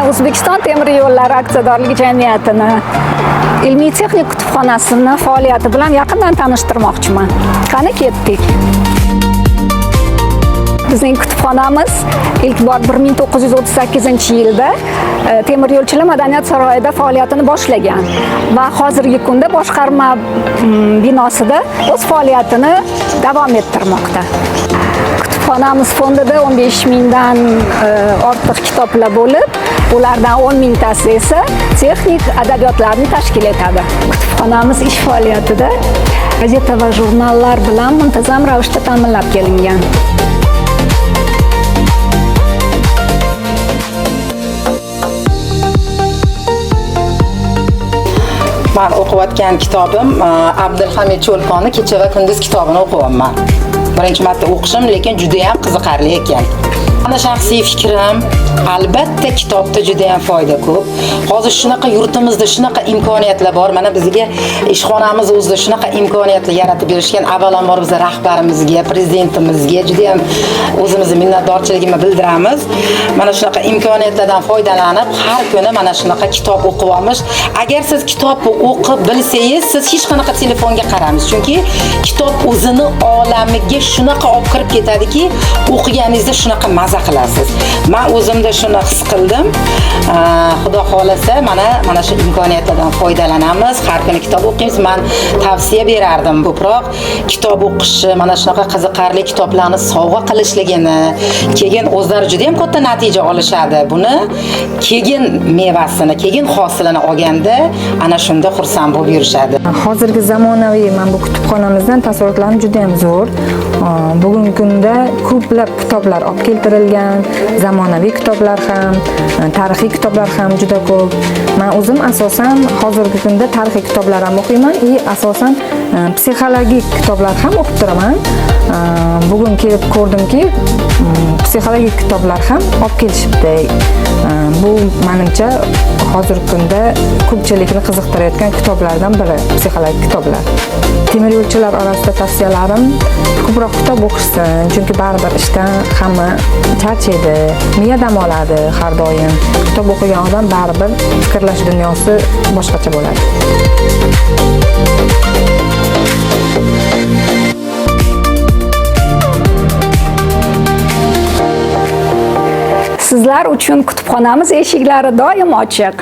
O'zbekiston temir yo'llari aksiyadorlik jamiyatini ilmiy texnik kutubxonasini faoliyati bilan yaqindan tanishtirmoqchiman. Qani ketdik. Bizning kutubxonamiz ilk bor 1938-yilda temir yo'lchilar madaniyat saroyida faoliyatini boshlagan va hozirgi kunda boshqarma binosida o'z faoliyatini davom ettirmoqda. Kutubxonamiz fondida 15 mingdan ortiq kitoblar bo'lib, ulardan 10 mingtasi esa texnik adabiyotlarni tashkil etadi. Kutubxonamiz ish faoliyatida gazeta va jurnallar bilan muntazam ravishda ta'minlab kelingan. Men o'qiyotgan kitobim Abdulhamid Cho'lponning Kecha va kunduz kitobini o'qiyapman. Birinchi marta o'qishim, lekin juda ham qiziqarli ekan. Mana shaxsiy fikrim, albatta kitobda juda ham foyda ko'p. Hozir shunaqa yurtimizda shunaqa imkoniyatlar bor. Mana bizga ishxonamiz o'zida shunaqa imkoniyatlar yaratib berishgan. Avvalambor biz rahbarimizga, prezidentimizga juda ham o'zimizni minnatdorchiligimizni bildiramiz. Mana shunaqa imkoniyatlardan foydalanib, har kuni mana shunaqa kitob o'qiyamiz. Agar siz kitobni o'qib bilsangiz, siz hech qanaqa telefonga qaramasiz. Chunki kitob o'zini olamiga shunaqa olib kirib ketadiki, o'qiganingizda shunaqa maza qilasiz. Men o'zimda shuni his qildim. Xudo xolasa mana shu imkoniyatlardan foydalanamiz. Har kuni kitob o'qiymiz. Men tavsiya berardim ko'proq kitob o'qishi, mana shunaqa qiziqarli kitoblarni sovg'a qilishligini, keyin o'zlari juda ham katta natija olishadi. Buni keyin mevasini, keyin hosilini olganda ana shunda xursand bo'lib yurishadi. Hozirgi zamonaviy mana bu kutubxonamizdan taassurotlarim juda ham zo'r. Bugungi kunda ko'plab kitoblar olib keltirilgan, zamonaviy kitoblar ham, tarixiy kitoblar ham juda ko'p. Men o'zim asosan hozirgi kunda tarixiy kitoblar ham o'qiyman va asosan psixologik kitoblar ham o'qib turaman. Bugun kelib ko'rdimki, psixologik kitoblar ham olib kelishibdi. Bu menimcha hozirgi kunda ko'pchilikni qiziqtirayotgan kitoblardan biri psixologik kitoblar. Temir yo'lchilar orasida tavsiyalarim ko'proq kitob o'qishsin, chunki baribir ishdan hamma charchaydi, miya dam oladi har doim. Kitob o'qigan odam baribir fikrlash dunyosi boshqacha bo'ladi. Sizlar uchun kutubxonamiz eshiklari doim ochiq.